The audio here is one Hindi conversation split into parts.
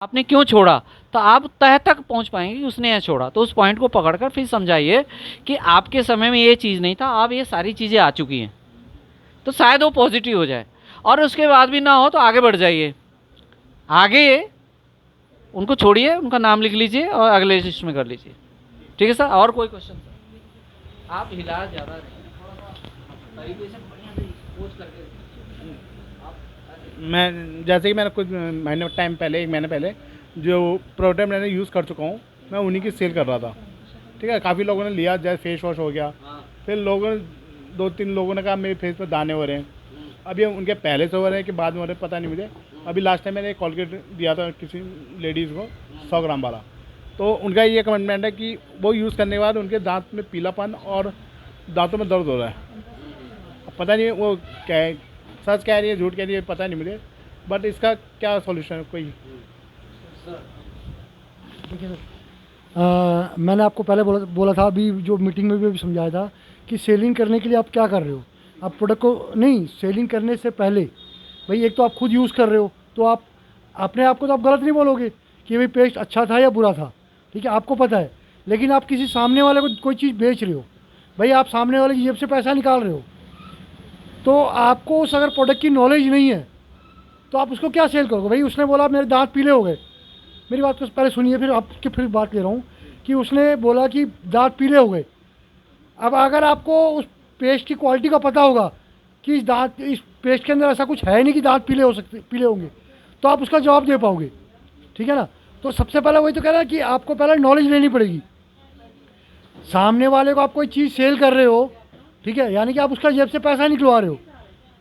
आपने क्यों छोड़ा, तो आप तह तक पहुंच पाएंगे कि उसने यह छोड़ा। तो उस पॉइंट को पकड़कर फिर समझाइए कि आपके समय में ये चीज़ नहीं था, अब ये सारी चीज़ें आ चुकी हैं, तो शायद वो पॉजिटिव हो जाए। और उसके बाद भी ना हो तो आगे बढ़ जाइए, आगे उनको छोड़िए, उनका नाम लिख लीजिए और अगले लिस्ट में कर लीजिए। ठीक है सर, और कोई क्वेश्चन सर? आप हिला ज़्यादा नहीं, थोड़ा सा तरीके से बढ़िया से सोच करके मैं जैसे कि मैंने कुछ महीने टाइम पहले, एक महीने पहले जो प्रोडक्ट मैंने यूज़ कर चुका हूँ, मैं उन्हीं की सेल कर रहा था। ठीक है, काफ़ी लोगों ने लिया, जैसे फेस वॉश हो गया। फिर लोगों ने, 2-3 लोगों ने कहा मेरे फेस पर दाने हो रहे हैं। अभी उनके पहले से हो रहे हैं कि बाद में हो रहे हैं पता नहीं मुझे। अभी लास्ट टाइम मैंने एक कॉलगेट दिया था किसी लेडीज़ को, 100 ग्राम वाला। तो उनका ये कमेंटमेंट है कि वो यूज़ करने के बाद उनके दांत में पीलापन और दांतों में दर्द हो रहा है। अब पता नहीं वो क्या है, सच कह रही है झूठ कह रही है पता नहीं मुझे, बट इसका क्या सॉल्यूशन है कोई? देखिए सर, मैंने आपको पहले बोला था, अभी जो मीटिंग में भी अभी समझाया था कि सेलिंग करने के लिए आप क्या कर रहे हो। आप प्रोडक्ट को नहीं, सेलिंग करने से पहले भाई एक तो आप खुद यूज़ कर रहे हो, तो आप अपने आप को तो आप गलत नहीं बोलोगे कि भाई पेस्ट अच्छा था या बुरा था। ठीक है, आपको पता है। लेकिन आप किसी सामने वाले को कोई चीज़ बेच रहे हो, भाई आप सामने वाले की जेब से पैसा निकाल रहे हो, तो आपको उस अगर प्रोडक्ट की नॉलेज नहीं है तो आप उसको क्या सेल करोगे। भाई उसने बोला मेरे दांत पीले हो गए, मेरी बात को पहले सुनिए, फिर आपकी फिर बात ले रहा हूँ कि उसने बोला कि दांत पीले हो गए। अब अगर आपको उस पेस्ट की क्वालिटी का पता होगा कि इस पेस्ट के अंदर ऐसा कुछ है नहीं कि दांत पीले होंगे, तो आप उसका जवाब दे पाओगे। ठीक है ना। तो सबसे पहले वही तो कह रहा है कि आपको पहले नॉलेज लेनी पड़ेगी। सामने वाले को आप कोई चीज़ सेल कर रहे हो, ठीक है, यानी कि आप उसका जेब से पैसा निकलवा रहे हो।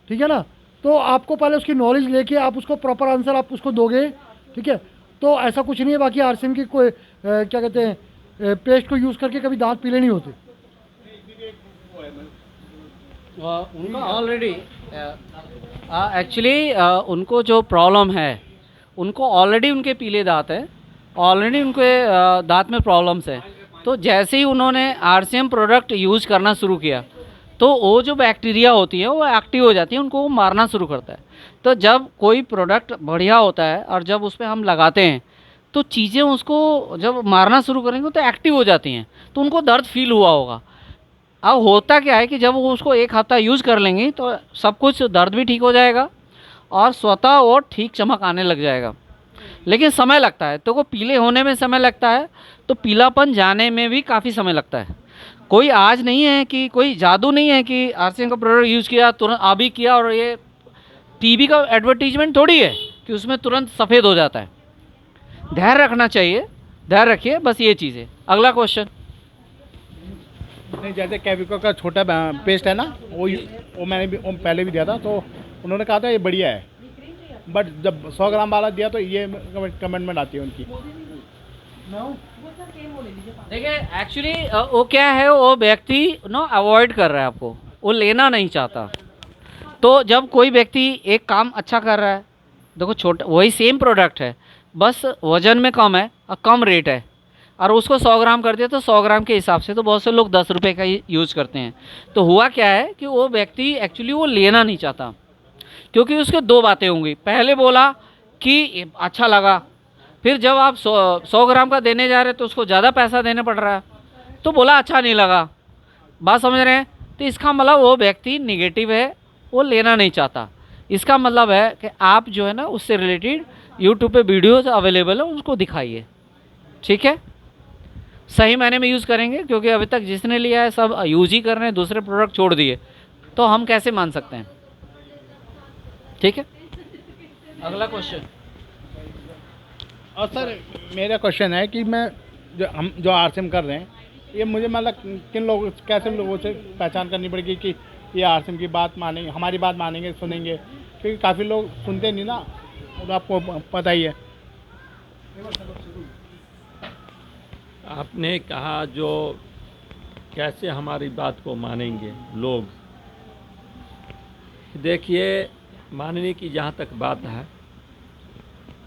ठीक है ना। तो आपको पहले उसकी नॉलेज लेके आप उसको प्रॉपर आंसर आप उसको दोगे। ठीक है, तो ऐसा कुछ नहीं है। बाकी आरसीएम की कोई क्या कहते हैं, पेस्ट को यूज़ करके कभी दांत पीले नहीं होते। उनका ऑलरेडी एक्चुअली उनको जो प्रॉब्लम है, उनको ऑलरेडी उनके पीले दांत है, ऑलरेडी उनके दांत में प्रॉब्लम्स है। तो जैसे ही उन्होंने आरसीएम प्रोडक्ट यूज़ करना शुरू किया, तो वो जो बैक्टीरिया होती है वो एक्टिव हो जाती है, उनको वो मारना शुरू करता है। तो जब कोई प्रोडक्ट बढ़िया होता है और जब उस पर हम लगाते हैं, तो चीज़ें उसको जब मारना शुरू करेंगे तो एक्टिव हो जाती हैं, तो उनको दर्द फील हुआ होगा। अब होता क्या है कि जब वो उसको एक हफ्ता यूज़ कर लेंगी तो सब कुछ, दर्द भी ठीक हो जाएगा और स्वतः वो ठीक चमक आने लग जाएगा। लेकिन समय लगता है, तो वो पीले होने में समय लगता है, तो पीलापन जाने में भी काफ़ी समय लगता है। कोई आज नहीं है कि कोई जादू नहीं है कि आरसीएम का प्रोडक्ट यूज़ किया तुरंत अभी किया, और ये टीवी का एडवर्टीजमेंट थोड़ी है कि उसमें तुरंत सफ़ेद हो जाता है। धैर्य रखना चाहिए, धैर्य रखिए, बस ये चीज़ है। अगला क्वेश्चन। नहीं, जैसे कैविको का छोटा पेस्ट है ना, वो मैंने भी वो पहले भी दिया था, तो उन्होंने कहा था ये बढ़िया है। बट जब 100 ग्राम वाला दिया तो ये कमेंटमेंट आती है उनकी। देखिए एक्चुअली वो क्या है, वो व्यक्ति अवॉइड कर रहा है आपको, वो लेना नहीं चाहता। तो जब कोई व्यक्ति एक काम अच्छा कर रहा है, देखो छोटा वही सेम प्रोडक्ट है, बस वजन में कम है और कम रेट है, और उसको 100 ग्राम कर दिया, तो 100 ग्राम के हिसाब से तो बहुत से लोग 10 रुपये का ही यूज़ करते हैं। तो हुआ क्या है कि वो व्यक्ति एक्चुअली वो लेना नहीं चाहता, क्योंकि उसके दो बातें होंगी। पहले बोला कि अच्छा लगा, फिर जब आप 100 ग्राम का देने जा रहे तो उसको ज़्यादा पैसा देने पड़ रहा है, तो बोला अच्छा नहीं लगा। बात समझ रहे हैं? तो इसका मतलब वो व्यक्ति निगेटिव है, वो लेना नहीं चाहता। इसका मतलब है कि आप जो है ना उससे रिलेटेड यूट्यूब पे वीडियोज़ अवेलेबल है, उसको दिखाइए। ठीक है, सही मायने में यूज़ करेंगे, क्योंकि अभी तक जिसने लिया है सब यूज़ ही कर रहे हैं, दूसरे प्रोडक्ट छोड़ दिए, तो हम कैसे मान सकते हैं। ठीक है, अगला क्वेश्चन। और सर मेरा क्वेश्चन है कि मैं हम जो आरसीएम कर रहे हैं, ये मुझे मतलब किन लोगों, कैसे लोगों से पहचान करनी पड़ेगी कि ये आरसीएम की बात मानेंगे, हमारी बात मानेंगे, सुनेंगे? क्योंकि काफ़ी लोग सुनते नहीं ना, और आपको पता ही है। आपने कहा जो कैसे हमारी बात को मानेंगे लोग। देखिए, मानने की जहाँ तक बात है,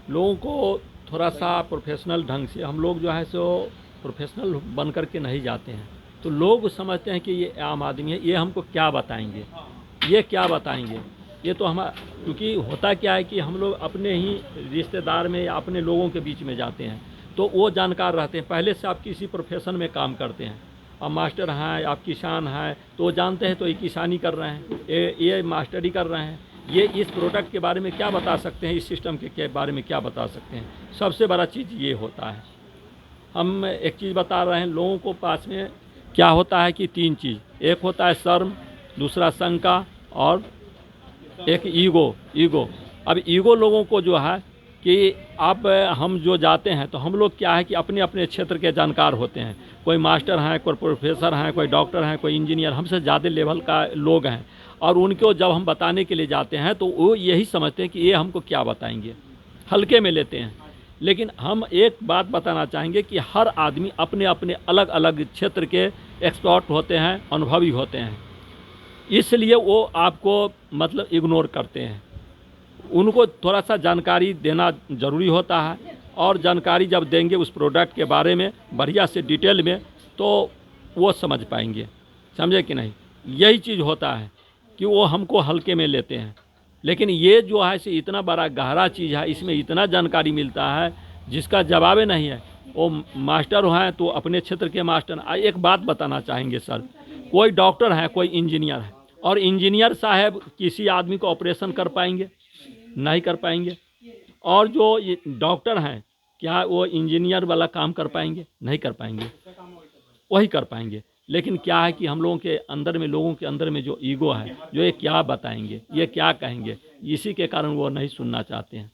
लोगों को थोड़ा सा प्रोफेशनल ढंग से, हम लोग जो है सो प्रोफेशनल बन कर के नहीं जाते हैं, तो लोग समझते हैं कि ये आम आदमी है, ये हमको क्या बताएंगे, ये क्या बताएंगे। ये तो हम, क्योंकि होता क्या है कि हम लोग अपने ही रिश्तेदार में या अपने लोगों के बीच में जाते हैं तो वो जानकार रहते हैं। पहले से आप किसी प्रोफेशन में काम करते हैं, आप मास्टर हैं, आप किसान हैं, तो वो जानते हैं तो ये किसानी कर रहे हैं, ये मास्टरी कर रहे हैं, ये इस प्रोडक्ट के बारे में क्या बता सकते हैं, इस सिस्टम के बारे में क्या बता सकते हैं। सबसे बड़ा चीज़ ये होता है। हम एक चीज़ बता रहे हैं, लोगों को पास में क्या होता है कि 3 चीज़, एक होता है शर्म, दूसरा शंका और एक ईगो। अब ईगो लोगों को जो है कि अब हम जो जाते हैं तो हम लोग क्या है कि अपने अपने क्षेत्र के जानकार होते हैं, कोई मास्टर हैं, कोई प्रोफेसर हैं, कोई डॉक्टर हैं, कोई इंजीनियर, हमसे ज़्यादा लेवल का लोग हैं, और उनको जब हम बताने के लिए जाते हैं तो वो यही समझते हैं कि ये हमको क्या बताएंगे, हल्के में लेते हैं। लेकिन हम एक बात बताना चाहेंगे कि हर आदमी अपने अपने अलग अलग क्षेत्र के एक्सपर्ट होते हैं, अनुभवी होते हैं, इसलिए वो आपको मतलब इग्नोर करते हैं। उनको थोड़ा सा जानकारी देना ज़रूरी होता है, और जानकारी जब देंगे उस प्रोडक्ट के बारे में बढ़िया से डिटेल में तो वो समझ पाएंगे, समझे कि नहीं। यही चीज़ होता है कि वो हमको हल्के में लेते हैं। लेकिन ये जो है से इतना बड़ा गहरा चीज़ है, इसमें इतना जानकारी मिलता है जिसका जवाब नहीं है। वो मास्टर हैं तो अपने क्षेत्र के मास्टर। एक बात बताना चाहेंगे सर, कोई डॉक्टर है, कोई इंजीनियर है, और इंजीनियर साहब किसी आदमी को ऑपरेशन कर पाएंगे? नहीं कर पाएंगे। और जो डॉक्टर हैं, क्या वो इंजीनियर वाला काम कर पाएंगे? नहीं कर पाएंगे, वही कर पाएंगे। लेकिन क्या है कि हम लोगों के अंदर में, लोगों के अंदर में जो ईगो है, जो ये क्या बताएंगे, ये क्या कहेंगे, इसी के कारण वो नहीं सुनना चाहते हैं।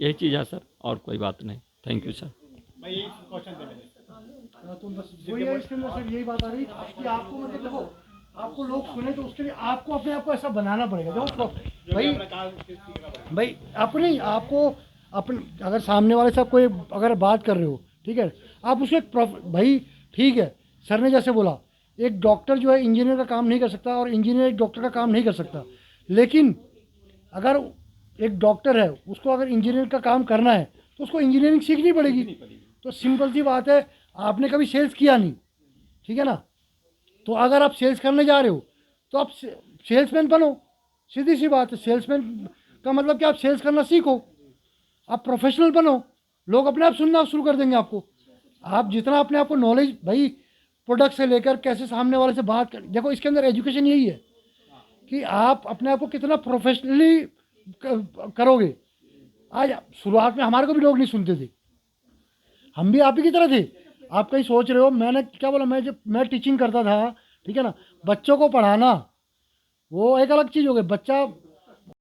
यही चीज़ है सर, और कोई बात नहीं। Thank you sir. तो बस वही है इसके अंदर सर, यही बात आ रही कि आपको मतलब देखो, आपको लोग सुने तो उसके लिए आपको अपने आप को ऐसा बनाना पड़ेगा। देखो भाई अपने आपको अपन, अगर सामने वाले से कोई अगर बात कर रहे हो, ठीक है, आप उसको एक भाई ठीक है, सर ने जैसे बोला, एक डॉक्टर जो है इंजीनियर का काम नहीं कर सकता और इंजीनियर एक डॉक्टर का काम नहीं कर सकता। लेकिन अगर एक डॉक्टर है, उसको अगर इंजीनियर का काम करना है तो उसको इंजीनियरिंग सीखनी पड़ेगी। तो सिंपल सी बात है, आपने कभी सेल्स किया नहीं, ठीक है ना, तो अगर आप सेल्स करने जा रहे हो तो आप सेल्समैन बनो, सीधी सी बात है। सेल्समैन का मतलब कि आप सेल्स करना सीखो, आप प्रोफेशनल बनो, लोग अपने आप सुनना शुरू कर देंगे आपको। आप जितना अपने आप को नॉलेज, भाई प्रोडक्ट से लेकर कैसे सामने वाले से बात कर, देखो इसके अंदर एजुकेशन यही है कि आप अपने आप को कितना प्रोफेशनली करोगे। आज शुरुआत में हमारे को भी लोग नहीं सुनते थे, हम भी आप ही की तरह थे। आप कहीं सोच रहे हो, मैंने क्या बोला, मैं टीचिंग करता था, ठीक है ना, बच्चों को पढ़ाना वो एक अलग चीज़ हो गई। बच्चा